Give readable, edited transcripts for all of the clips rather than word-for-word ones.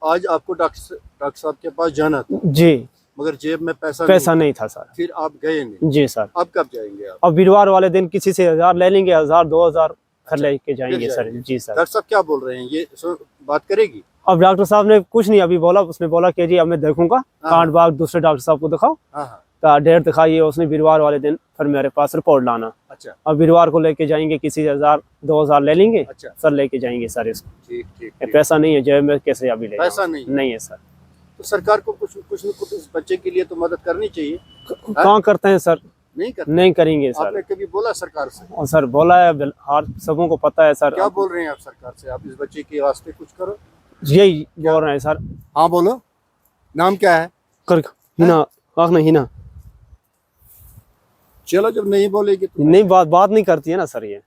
आज आपको डॉक्टर साहब के पास जाना था, जी, मगर जेब में पैसा नहीं था सर। फिर आप गए नहीं। जी सर। अब कब जाएंगे आप? अब वीरवार वाले दिन किसी से 1000 ले लेंगे, 1000 2000 फिर लेके जाएंगे सर। जी सर। डॉक्टर साहब क्या बोल रहे हैं, ये बात करेगी? अब डॉक्टर साहब ने कुछ नहीं अभी बोला, उसने बोला कि जी अब मैं देखूंगा, कांड बाग दूसरे डॉक्टर साहब को दिखाओ, तो डेट दिखाइए उसने वीरवार वाले दिन, फिर मेरे पास रिपोर्ट लाना। अच्छा। अब वीरवार को लेके जाएंगे, किसी 1000 2000 ले लेंगे। अच्छा। सर लेके जाएंगे सर इसको। ठीक ठीक। पैसा नहीं है जेब में, कैसे अभी ले? पैसा नहीं है सर। तो सरकार को कुछ न कुछ इस बच्चे के लिए तो मदद करनी चाहिए। कहाँ करते हैं सर? नहीं करेंगे सर। आपने कभी बोला सरकार से? और सर बोला है, हर सबों को पता है सर। क्या बोल रहे हैं आप सरकार से? आप इस बच्चे के वास्ते कुछ करो। यही बोल रहे हैं सर। हाँ बोलो, नाम क्या है? हिना। चलो, जब नहीं बोलेगी तो नहीं, बात नहीं करती है ना सर ये।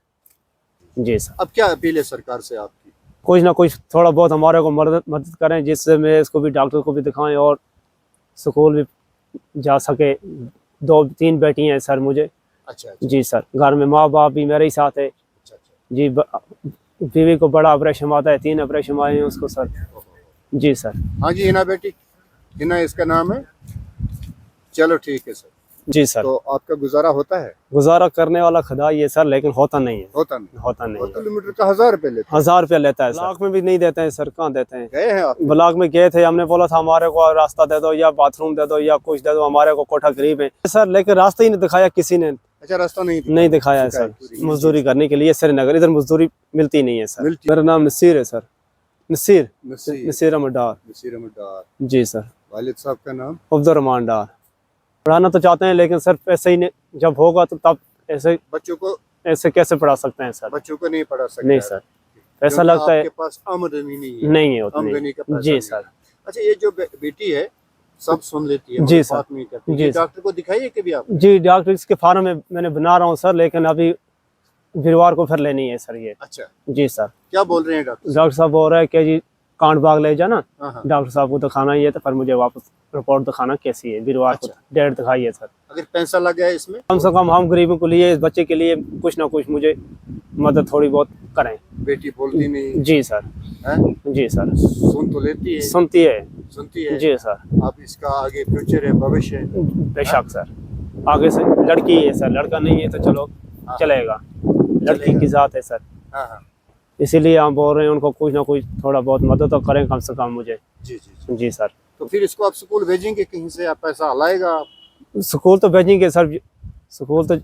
जी सर। अब क्या अपील है सरकार से आपकी? कुछ ना कुछ थोड़ा बहुत हमारे को मदद करें, जिससे मैं इसको भी डॉक्टर को भी दिखाएं और स्कूल भी जा सके। 2-3 बेटी हैं सर मुझे। अच्छा। जी सर। घर में माँ बाप भी मेरे ही साथ है। अच्छा। जी, बीवी को बड़ा ऑपरेशन आता है, 3 ऑपरेशन आए हैं उसको सर। जी सर। हाँ जी, हिना बेटी, हिना इसका नाम है। चलो ठीक है सर। जी सर। तो आपका गुजारा होता है? गुजारा करने वाला खुदा ये सर, लेकिन होता नहीं है। होता नहीं। किलोमीटर का 1000 रुपए लेते हैं। 1000 रुपया लेता है। ब्लॉक में भी नहीं देते हैं सर। कहाँ देते हैं? गए हैं आप? ब्लॉक में गए थे, हमने बोला था हमारे को रास्ता दे दो या बाथरूम दे दो या कुछ दे दो, हमारे को कोठा गरीब है सर, लेकिन रास्ता ही नहीं दिखाया किसी ने। अच्छा, रास्ता नहीं दिखाया है सर। मजदूरी करने के लिए श्रीनगर, इधर मजदूरी मिलती नहीं है सर। मेरा नाम नसीर है सर। नसीर अहमद डार। जी सर। वालिद साहब का नाम? अब्दुल रहमान डार। पढ़ाना तो चाहते हैं, लेकिन सर पैसे ही नहीं, जब होगा तो तब ऐसे बच्चों को ऐसे कैसे पढ़ा सकते हैं सर? बच्चों को नहीं पढ़ा सकते। नहीं सर, पैसा लगता है। आपके पास आमदनी नहीं है आमदनी का पैसा। जी सर। अच्छा, ये जो बेटी है सब सुन लेती है? जी सर। जी, डॉक्टर को दिखाइए कभी आप? जी, डॉक्टर इसके फार्म में मैंने बना रहा हूँ सर, लेकिन अभी वीरवार को फिर लेनी है सर ये। अच्छा। जी सर। क्या बोल रहे हैं डॉक्टर? डॉक्टर साहब बोल रहे हैं कि जी कांड बाग ले जाना, डॉक्टर साहब को दिखाना ही है, तो फिर मुझे वापस रिपोर्ट दिखाना कैसी है वीरवार को। डेट दिखाइए सर। अगर पैसा लग गया इसमें, कम से कम हम गरीबों के लिए, इस बच्चे के लिए कुछ ना कुछ मुझे मदद थोड़ी बहुत करें। बेटी बोलती नहीं? जी सर। जी सर। सुन तो लेती है? सुनती है। जी सर। आप इसका आगे फ्यूचर है, भविष्य है? बेशक सर, आगे से लड़की है सर, लड़का नहीं है तो चलो चलेगा, लड़की की जात है सर। इसीलिए हम बोल रहे हैं उनको कुछ ना कुछ थोड़ा बहुत मदद तो करें कम से कम मुझे। जी सर। तो फिर इसको आप स्कूल भेजेंगे कहीं से? आप पैसा लाएगा? स्कूल तो भेजेंगे सर, स्कूल तो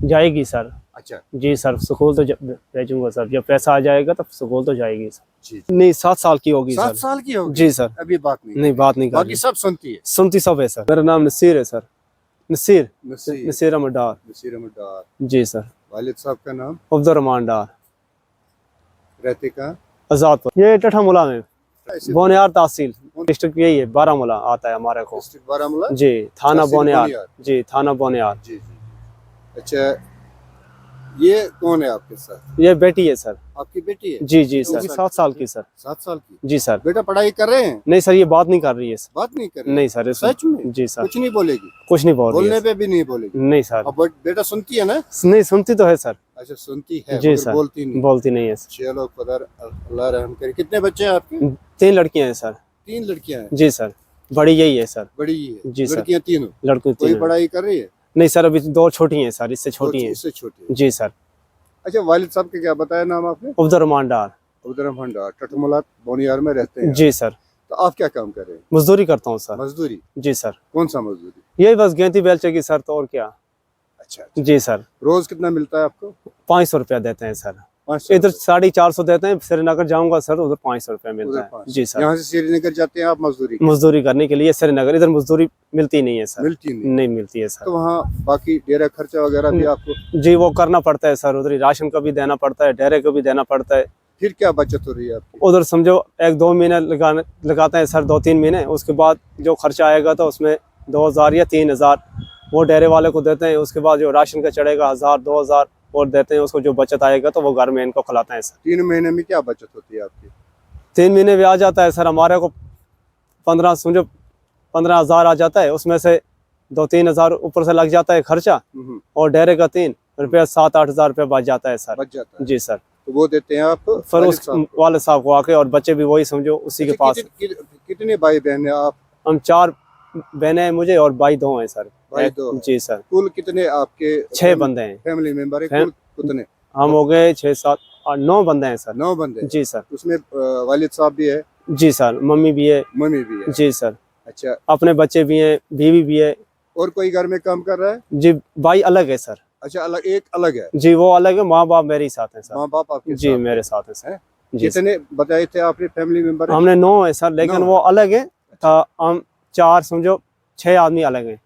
जाएगी सर। अच्छा। जी सर, स्कूल तो भेजूंगा सर, जब पैसा आ जाएगा तब स्कूल तो जाएगी सर। नहीं, 7 साल की होगी। 7 साल की होगी? जी सर। अभी बात नहीं बाकी सब सुनती है? सुनती सब है सर। मेरा नाम नसीर है सर। नसीर अहमद डार। जी सर। वालिद साहब का नाम? अब्दुल रहमान डार। रहते कहाँ? आजादपुर। ये टठामुला में, बोनियार तहसील, डिस्ट्रिक्ट यही है, बारामूला आता है हमारे को। डिस्ट्रिक्ट बारामूला? जी, थाना बोनियार। जी, थाना बोनियार। जी। अच्छा, ये कौन है आपके साथ? ये बेटी है सर। आपकी बेटी है? जी सर। 7 साल की सर। 7 साल की? जी सर। बेटा पढ़ाई कर रहे हैं? नहीं सर, ये बात नहीं कर रही है। बात नहीं कर रही? नहीं सर। सच में? जी सर। कुछ नहीं बोलेगी? कुछ नहीं बोल रही है। बोलने पे भी नहीं बोलेगी? नहीं सर। अब बेटा सुनती है ना? नहीं, सुनती तो है सर। अच्छा, सुनती है। जी सर। बोलती नहीं है। चलो, अल्लाह रहम करे। कितने बच्चे हैं आपके? 3 लड़कियां हैं सर। 3 लड़कियां हैं? जी सर। बड़ी यही है सर। बड़ी ही है? जी सर। लड़कियां तीनों? लड़की कोई पढ़ाई कर रही है? नहीं सर, अभी 2 छोटी हैं सर, इससे छोटी हैं। इससे छोटी? जी सर। अच्छा, वालिद साहब के क्या बताया नाम आपने? अब्दुल रहमान डार। अब्दुल रहमान डार, टठमुला बोनियार में रहते हैं? जी सर। तो आप क्या काम कर रहे हैं? मजदूरी करता हूँ सर। मजदूरी? जी सर। कौन सा मजदूरी? यही बस गेंती बेलचे की सर, तो और क्या। अच्छा। जी सर। रोज कितना मिलता है आपको? 500 रुपया देते हैं सर। 500? इधर 450 देते हैं, श्रीनगर जाऊंगा सर, उधर 500 रुपया मिलता है। जी सर। यहाँ से श्रीनगर जाते हैं आप मजदूरी करने के लिए श्रीनगर, इधर मजदूरी मिलती नहीं है सर। नहीं मिलती है सर। तो वहाँ बाकी डेरा खर्चा वगैरह भी आपको? जी, वो करना पड़ता है सर, उधर राशन का भी देना पड़ता है, डेरे को भी देना पड़ता है। फिर क्या बचत हो रही है आपकी? उधर समझो 1-2 महीने लगाते हैं सर, 2-3 महीने, उसके बाद जो खर्चा आएगा तो उसमें 2000 या 3000 वो डेरे वाले को देते हैं। उसके बाद जो राशन का चढ़ेगा 1000-2000 और देते हैं उसको, जो बचत आएगा तो वो घर में इनको खिलाते हैं सर। 3 महीने में क्या बचत होती है आपकी? 3 महीने भी आ जाता है सर हमारे को 15,000 आ जाता है, उसमें से 2-3 हजार ऊपर से लग जाता है खर्चा, और डेरे का 3 रुपया 7-8 हजार रुपया बच जाता है सर। बच जाता है? जी सर। तो वो देते हैं आप फिर वालिद उस साहब को। वाले साहब को आके, और बच्चे भी वही समझो उसी के अच्छा, पास। कितने भाई बहन हैं आप? हम 4 बहनें हैं मुझे, और भाई 2 हैं सर। भाई 2 हैं। जी सर। कुल कितने आपके 6 बंदे हैं। फैमिली मेंबर है? फैम- कुल कितने? हम हो गए 6 7 8 9 बंदे हैं सर। 9 बंदे हैं। जी सर। उसमें वालिद साहब भी है, जी सर, मम्मी भी है। मम्मी भी है। जी सर। अच्छा, अपने बच्चे भी हैं, बीवी भी है। और कोई घर में काम कर रहा है? जी, भाई अलग है सर। अच्छा, अलग, एक अलग है। जी, वो अलग है, माँ बाप मेरे ही साथ हैं सर। माँ बाप आपके जी साथ मेरे साथ है सर। हैं? जी सर। कितने बताए थे आपने फैमिली मेंबर? हमने 9 है सर, लेकिन 9 वो अलग है। हम 4 समझो 6 आदमी अलग हैं।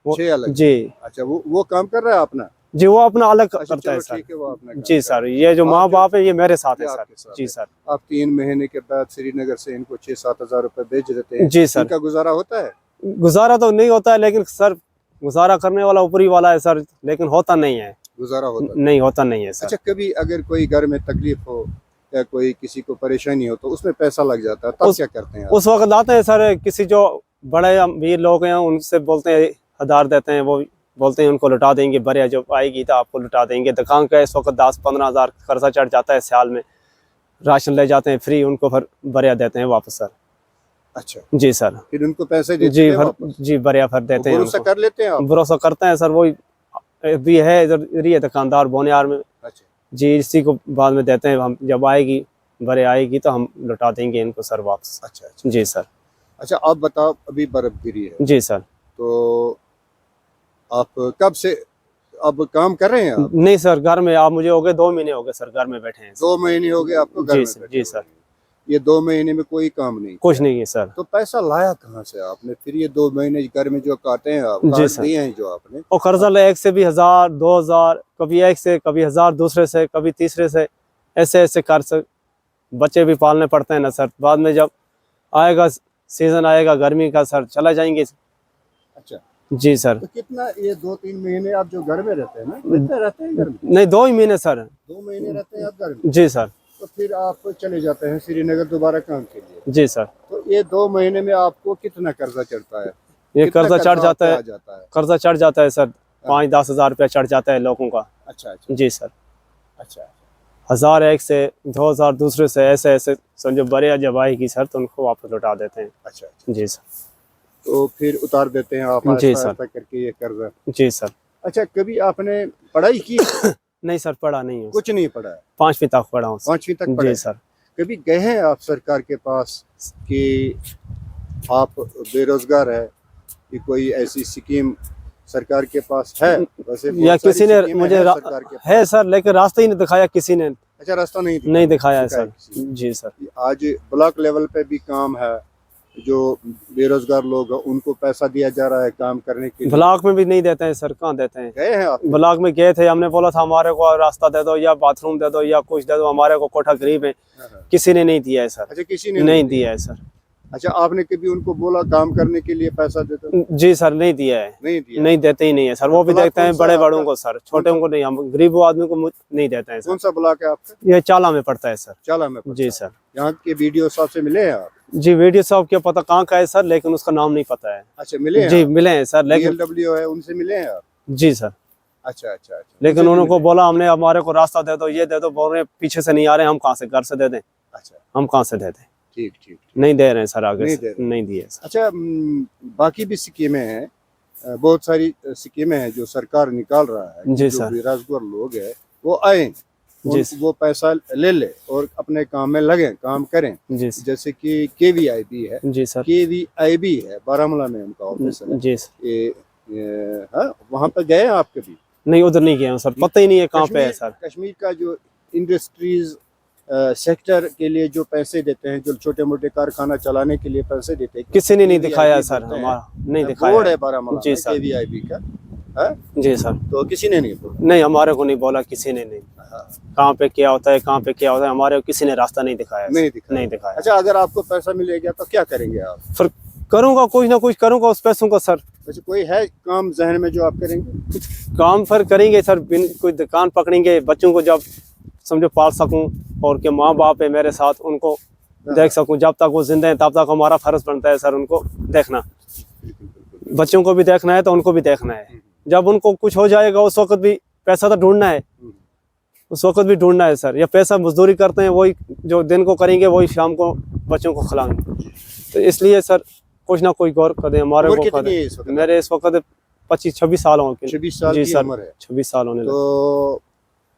6 अलग। जी। अच्छा, वो काम कर रहा है अपना? जी, वो अपना अलग अच्छा, करता है चलो सर। ठीक है, वो अपना काम जी कर सर, रहा है। ये जो आप माँ बाप है ये मेरे साथ ये है सर। आपके साथ जी है। सर। आप 3 महीने के बाद श्रीनगर से इनको 6-7 हजार रुपए भेज देते हैं? जी सर। इनका गुजारा होता है? गुजारा तो नहीं होता है, लेकिन सर गुजारा करने वाला ऊपरी वाला है सर, लेकिन होता नहीं है। गुजारा होता है। नहीं होता नहीं है सर। अच्छा, कभी अगर कोई घर में तकलीफ हो या कोई किसी को परेशानी हो तो उसमें पैसा लग जाता है, तब क्या करते हैं आप? उस वक्त आते हैं सर, किसी जो बड़े अमीर लोग हैं उनसे बोलते हैं, हदार देते हैं, वो बोलते हैं उनको लुटा देंगे, बरिया जब आएगी तो आपको लुटा देंगे। दुकान का इस वक्त 10-15 हज़ार कर्जा चढ़ जाता है साल में। राशन ले जाते हैं फ्री, उनको फिर बरिया देते हैं वापस सर। अच्छा, जी सर। फिर उनको पैसे देते जी हैं फिर, वापस? जी बरिया फिर देते हैं भरोसा उनको। कर लेते हैं आप? भरोसा करते हैं सर, वही भी है इधर ही है दुकानदार बोनियार में। अच्छा, जी, इसी को बाद में देते हैं हम, जब आएगी बरिया आएगी तो हम लुटा देंगे इनको सर वापस। अच्छा, अच्छा। जी सर। अच्छा, आप बताओ, अभी बर्फ गिरी है जी सर। तो आप कब से अब काम कर रहे हैं आप? नहीं सर, घर में आप मुझे हो गए 2 महीने हो गए सर, घर में बैठे हैं। 2 महीने हो गए आपको घर जी में सर। बैठे जी हुए? सर। ये 2 महीने में कोई काम नहीं कुछ किया? नहीं है सर। तो पैसा लाया कहाँ से आपने? फिर ये 2 महीने घर में जो काटे हैं आप, जी काट सर। दिए हैं जो आपने? और कर्जा ले, एक से भी 1000 2000, कभी एक से, कभी 1000 दूसरे से, कभी तीसरे से, ऐसे ऐसे कर सक बच्चे भी पालने पड़ते हैं ना सर। बाद में जब आएगा सीजन आएगा गर्मी का सर, चला जाएंगे। अच्छा, जी सर। तो कितना ये 2-3 महीने आप जो घर में रहते हैं ना, रहते हैं घर में? नहीं, 2 ही महीने सर। 2 महीने रहते हैं आप घर में? जी सर। तो फिर आप चले जाते हैं श्रीनगर दोबारा काम के लिए? जी सर। तो ये 2 महीने में आपको कितना कर्जा चढ़ता है? ये कितना कर्जा चढ़ जाता आपको है, आ जाता है? कर्जा चढ़ जाता है सर, 5-10 हज़ार रुपया चढ़ जाता है लोगों का। अच्छा, अच्छा, जी सर। अच्छा। 1000 एक से, 2000 दूसरे से, ऐसे ऐसे समझो बरिया जब आएगी सर तो उनको वापस लौटा देते हैं। अच्छा, अच्छा। जी सर। तो फिर उतार देते हैं आप जी आहिस्ता सर। आहिस्ता करके ये कर्जा? जी सर। अच्छा, कभी आपने पढ़ाई की? नहीं सर, पढ़ा नहीं हूँ। कुछ नहीं पढ़ा है? 5वीं तक पढ़ा हूँ सर। 5वीं तक पढ़े? जी सर। कभी गए हैं आप सरकार के पास कि आप बेरोजगार है, कि कोई ऐसी स्कीम सरकार के पास है? वैसे या बहुत सारी किसी ने स्कीमें मुझे हैं सरकार के पास। है सर, लेकिन रास्ता ही नहीं दिखाया किसी ने। अच्छा, रास्ता नहीं दिखाया है सिखाया सर। किसी ने। जी सर। आज ब्लॉक लेवल पे भी काम है, जो बेरोजगार लोग हैं उनको पैसा दिया जा रहा है काम करने के लिए। ब्लॉक में भी नहीं देते हैं सर, कहाँ देते हैं? गए हैं आप? ब्लॉक में गए थे, हमने बोला था हमारे को रास्ता दे दो या बाथरूम दे दो या कुछ दे दो, हमारे को कोठा गरीब है। हाँ। किसी ने नहीं दिया है सर। अच्छा, किसी ने नहीं दिया है सर। अच्छा, आपने कभी उनको बोला काम करने के लिए पैसा दे दो? जी सर, नहीं दिया है। नहीं दिया? नहीं देते ही नहीं है सर। वो भी ब्लॉक देखते हैं कौन सा बड़े आपका? बड़ों को सर, छोटे को नहीं। हम गरीब आदमी को नहीं देते हैं सर। कौन सा ब्लॉक है आपका? ये चाला में पड़ता है सर। चाला में पड़ता जी है। सर। यहाँ के वीडियो साहब से मिले हैं आप? जी, वीडियो साहब क्या पता कहाँ का है सर, लेकिन उसका नाम नहीं पता है। अच्छा, मिले हैं जी आप? मिले हैं सर, लेकिन BLW है, उनसे मिले हैं आप? जी सर। अच्छा, अच्छा, अच्छा। लेकिन उनसे भी उनको मिले? बोला हमने, हमारे को रास्ता दे दो, ये दे दो, बोल रहे हैं पीछे से नहीं आ रहे, हम कहाँ से घर से दे दें? अच्छा, हम कहाँ से दे दें? ठीक ठीक ठीक। नहीं दे रहे हैं सर, आगे नहीं से दे रहे। नहीं दिए सर। अच्छा, बाकी भी स्कीमें हैं, बहुत सारी स्कीमें हैं जो सरकार निकाल रहा है। जी जो सर। बेरोजगार लोग हैं वो आए, जी सर। वो पैसा ले ले और अपने काम में लगे, काम करें। जी सर। जैसे कि KVIB है, जी सर। KVIB है, बारामूला में उनका ऑफिस है। जी सर। हाँ, वहाँ पर गए हैं आप कभी? नहीं, उधर नहीं गया हूँ सर, पता ही नहीं है कहाँ पे है सर। कश्मीर का जो इंडस्ट्रीज सेक्टर के लिए जो पैसे देते हैं, जो छोटे मोटे कारखाना चलाने के लिए पैसे देते हैं, किसी ने नहीं KVIB दिखाया सर, बोलते हैं। हमारा नहीं बोर्ड दिखाया। है बारामूला जी में सर। KVIB का है, जी सर। तो किसी ने नहीं बोला। नहीं, हमारे को नहीं बोला किसी ने, नहीं। हाँ, कहाँ पे क्या होता है, कहाँ पे क्या होता है, हमारे को किसी ने रास्ता नहीं दिखाया सर। नहीं दिखाया। नहीं दिखाया। अच्छा, अगर आपको पैसा मिलेगा तो क्या करेंगे आप? फिर करूँगा कुछ ना कुछ करूँगा उस पैसों का सर। वैसे कोई है काम जहन में जो आप करेंगे? काम फिर करेंगे सर, कोई दुकान पकड़ेंगे, बच्चों को जब समझो पाल सकूं, और के माँ बाप है मेरे साथ, उनको देख सकूं। जब तक वो जिंदा हैं तब तक हमारा फर्ज बनता है सर उनको देखना। बच्चों को भी देखना है तो उनको भी देखना है। जब उनको कुछ हो जाएगा उस वक्त भी पैसा तो ढूंढना है। उस वक्त भी ढूंढना है सर। या पैसा मजदूरी करते हैं, वही जो दिन को करेंगे वही शाम को बच्चों को खिलाएंगे। तो इसलिए सर कुछ ना कोई गौर करें हमारे उम्र को कितनी है इस वक्त? मेरे इस वक्त 25-26 साल होंगे। 26 साल जी की सर, उम्र है। 26 साल होने लगे। तो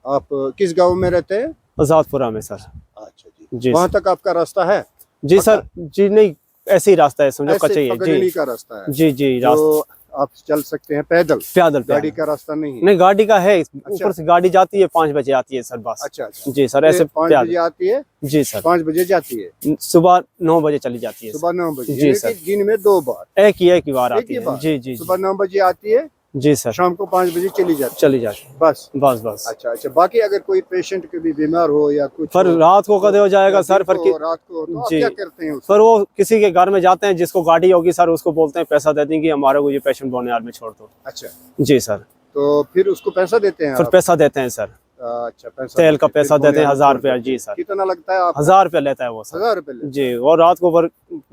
आप किस गांव में रहते हैं? आजादपुरा में सर। अच्छा जी, जी वहां तक आपका रास्ता है? जी सर। जी नहीं, ऐसे ही रास्ता है, समझो ऐसे कच्चा ही है पगडंडी जी। का रास्ता है जी जी, रास्ता तो आप चल सकते हैं पैदल? पैदल गाड़ी पैदल। का रास्ता नहीं है? नहीं, गाड़ी का है, ऊपर से गाड़ी जाती है, 5 बजे आती है सर बस। अच्छा अच्छा, जी सर, ऐसे 5 पैदल। बजे आती है? जी सर, 5 बजे जाती है? सुबह 9 बजे चली जाती है। सुबह 9 बजे? जी यानी सर। कि दिन में 2 बार? एक ही बार एक आती ही है। बार? जी जी सुबह 9 बजे आती है, जी सर, शाम को 5 बजे चली जाती चली जाती है। बस? बस बस। अच्छा अच्छा, बाकी अगर कोई पेशेंट कभी बीमार हो या कुछ पर हो, रात को कदे हो जाएगा सर, दिन पर को, रात को, तो आप जी। क्या करते हैं सर वो किसी के घर में जाते हैं, जिसको गाड़ी होगी सर उसको बोलते हैं पैसा दे देंगे हमारे को, ये पेशेंट बोनियार में छोड़ दो। अच्छा, जी सर, तो फिर उसको पैसा देते हैं फिर आप? पैसा देते हैं सर, अच्छा, पैसा तेल का फिर पैसा देते हैं बोनियार 1000 छोड़ रुपया। देते जी हैं। सर, कितना लगता है आप? 1000 रुपया लेता है वो सर। 1000 रुपये लेते हैं? जी, और रात को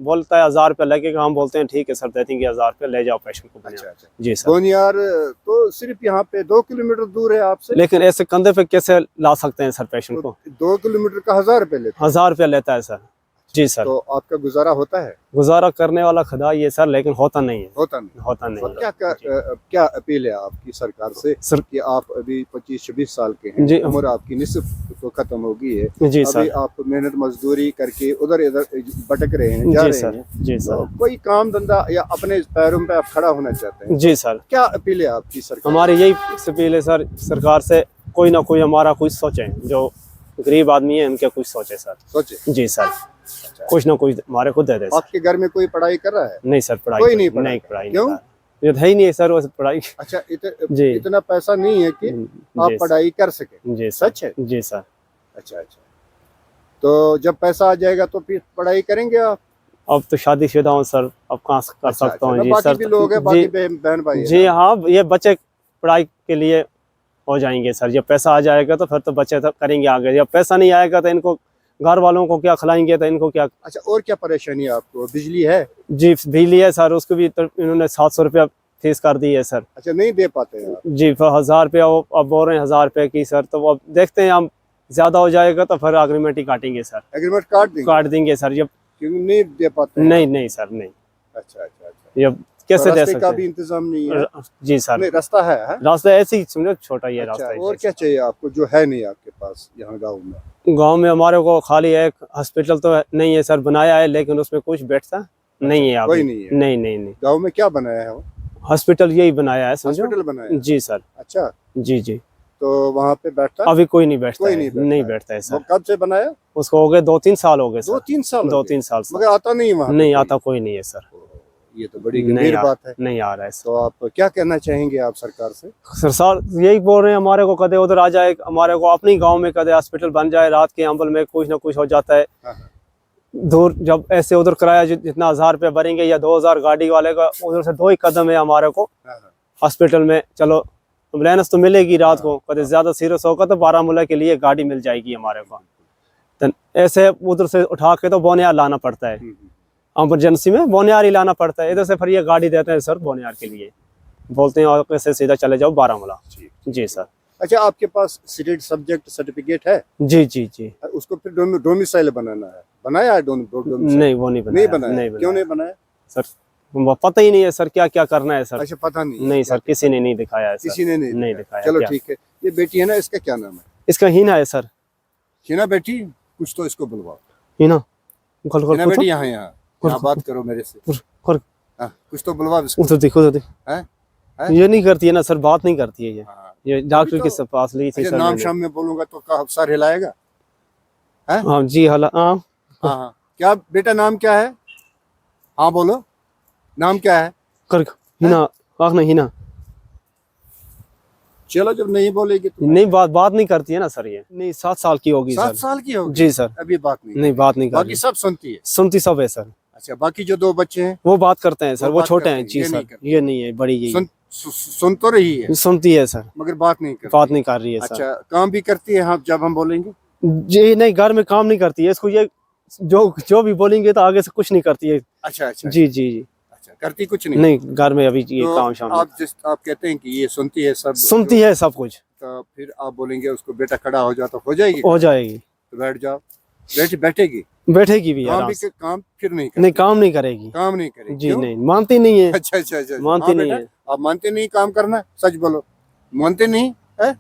बोलता है 1000 रुपया लगेगा, हम बोलते हैं ठीक है सर, दे देंगे 1000 रुपया, ले जाओ पेशेंट को। अच्छा अच्छा, जी सर। बोनियार तो सिर्फ यहाँ पे 2 किलोमीटर दूर है आपसे? लेकिन ऐसे कंधे पे कैसे ला सकते हैं सर पेशेंट को? 2 किलोमीटर का 1000 रुपये लेते हैं? 1000 रुपया लेता है सर। जी सर, तो आपका गुजारा होता है? गुजारा करने वाला खुदा ये सर, लेकिन होता नहीं है। होता नहीं? होता नहीं तो है। क्या अपील है आपकी सरकार से सर कि आप अभी 25-26 साल के हैं, जी। उम्र आपकी निस्फ तो खत्म हो गई है, जी अभी सर। आप मेहनत मजदूरी करके उधर इधर भटक रहे हैं, जा जी रहे सर। हैं, जी तो सर। कोई काम धंधा या अपने पैरों पे आप खड़ा होना चाहते हैं, जी सर, क्या अपील है आपकी सरकार? हमारी यही अपील है सर सरकार से, कोई ना कोई हमारा कुछ सोचे, जो गरीब आदमी है उनके कुछ सोचे सर। सोचे? जी सर, कुछ ना कुछ हमारे को दे दे सर। आपके घर में कोई पढ़ाई कर रहा है? नहीं सर, पढ़ाई कोई नहीं पढ़ा? नहीं, पढ़ाई क्यों? नहीं, ये है ही नहीं है सर वो पढ़ाई। अच्छा, जी। इतना पैसा नहीं है कि आप जी पढ़ाई कर सके? जी सर। सच है? जी सर। अच्छा अच्छा, तो जब पैसा आ जाएगा तो फिर पढ़ाई करेंगे आप? अब तो शादीशुदा हूँ सर, अब कहाँ कर अच्छा, सकता हूँ? अच्छा, जी बाकी सर। भी लोग हैं, बाकी बहन भाई हैं जी ना? हाँ, ये बच्चे पढ़ाई के लिए हो जाएंगे सर। जब पैसा आ जाएगा तो फिर तो बच्चे तो करेंगे आगे, जब पैसा नहीं आएगा तो इनको घर वालों को क्या खिलाएंगे, तो इनको क्या। अच्छा, और क्या परेशानी है आपको? बिजली है? जी बिजली है सर, उसको भी तो इन्होंने 700 रुपया फीस कर दी है सर। अच्छा, नहीं दे पाते हैं आप? जी, फिर 1000 रुपया वो अब बोल रहे हैं 1000 रुपये की सर, तो अब देखते हैं, हम ज्यादा हो जाएगा तो फिर एग्रीमेंट ही काटेंगे सर। एग्रीमेंट काट देंगे सर जब। क्योंकि नहीं दे पाते हैं? नहीं नहीं सर, नहीं। अच्छा अच्छा अच्छा, जब कैसे तो दे रास्ते सकते का भी हैं? इंतजाम नहीं है? जी सर, नहीं, रास्ता है? रास्ता ऐसे ही समझो, छोटा ही है अच्छा, रास्ता। और क्या चाहिए आपको जो है नहीं आपके पास यहाँ गाँव में? गांव में हमारे को खाली एक हॉस्पिटल तो नहीं है सर, बनाया है, लेकिन उसमें कुछ बैठता नहीं है। कोई अभी नहीं है? नहीं नहीं नहीं, गाँव में क्या बनाया है वो? हॉस्पिटल यही बनाया है समझो। हॉस्पिटल बनाया है? जी सर। अच्छा, जी जी, तो वहाँ पे बैठता? अभी कोई नहीं बैठता कोई है, नहीं बैठता नहीं है। बैठता है वो सर। कब से बनाया? उसको हो गए 2-3 साल हो गए सर। 2-3 साल हो गए? 2-3 साल से मगर आता नहीं वहाँ पे नहीं कोई? आता, कोई नहीं है सर। ये तो बड़ी नहीं गंभीर आ- बात है। नहीं आ रहा है सर। तो आप क्या कहना चाहेंगे आप सरकार से? सर यही बोल रहे हैं, हमारे को कदे उधर आ जाए, हमारे को अपनी गांव में कदे हॉस्पिटल बन जाए, रात के अंबल में कुछ ना कुछ हो जाता है। हाँ, हाँ। दूर जब ऐसे उधर किराया जितना 1000 रुपया भरेंगे या 2000 गाड़ी वाले का, उधर से 2 ही कदम है हमारे को हाँ, हाँ। हॉस्पिटल में। चलो एम्बुलेंस तो मिलेगी रात को, कदे ज्यादा सीरियस होगा तो बारामूला के लिए गाड़ी मिल जाएगी हमारे को। तो ऐसे उधर से उठा के तो बोनियार लाना पड़ता है, इमरजेंसी में बोनियार ही लाना पड़ता है। इधर से फिर ये गाड़ी देते हैं सर बोनियार के लिए, बोलते हैं और कैसे सीधा चले जाओ बारामूला। जी सर। अच्छा, आपके पास स्टेट सब्जेक्ट सर्टिफिकेट है? जी जी जी। उसको फिर डोमिसाइल बनाना है? बनाया है डोमिसाइल? नहीं, वो नहीं बनाया। नहीं बनाया? क्यों नहीं बनाया सर? पता ही नहीं है सर क्या क्या करना है सर। अच्छा, पता नहीं? नहीं सर, किसी ने नहीं दिखाया है सर। किसी ने नहीं दिखाया। चलो क्या? ठीक है, ये बेटी है ना, इसका क्या नाम है? इसका हीना है सर। हिना बेटी, कुछ तो इसको बुलवाओ। हीना हिना बेटी, यहाँ बात करो मेरे से। हाँ, कुछ तो बुलवा इसको। उधर देखो, उधर हैं? ये नहीं करती है ना सर, बात नहीं करती है ये। हाँ। ये डॉक्टर अभी के तो- पास ली थी अच्छा, सर नाम मैंने। शाम में बोलूंगा तो का सर हिलाएगा? हाँ जी, हाँ हाँ हाँ, क्या बेटा नाम क्या है? हाँ बोलो, नाम क्या है? कर हीना, आखना हीना। चलो, जब नहीं बोलेगी तो नहीं, बात नहीं करती है ना सर ये। नहीं, 7 साल की होगी 7 सर। साल की होगी? जी सर। अभी बात नहीं? नहीं, बात नहीं बाकी करती। सब सुनती है? सुनती सब है सर। अच्छा, बाकी जो 2 बच्चे हैं वो बात करते हैं सर, वो वो बात छोटे करते हैं। हैं, जी ये नहीं सर, करते। ये नहीं है, बड़ी यही सुन तो रही है सुनती है सर, मगर बात नहीं करती? बात नहीं कर रही है सर। अच्छा, काम भी करती है हाँ जब हम बोलेंगे? जी नहीं, घर में काम नहीं करती है। इसको ये जो भी बोलेंगे तो आगे से कुछ नहीं करती है। अच्छा अच्छा जी जी जी। अच्छा, करती कुछ नहीं? नहीं, घर में अभी ये तो काम शाम आप कहते हैं कि ये सुनती है सब, सुनती है सब कुछ, तो फिर आप बोलेंगे उसको बेटा खड़ा हो जा, तो हो जाएगी? हो जाएगी। तो बैठ जाओ, बैठेगी? बैठेगी भी काम आराम भी से। काम फिर नहीं नहीं, करती? काम नहीं करेगी। काम नहीं करेगी? जी क्यों? नहीं, मानती नहीं है। अच्छा अच्छा अच्छा। मानती हाँ नहीं बेटा, है। आप मानते नहीं काम करना? सच बोलो, मानते नहीं है?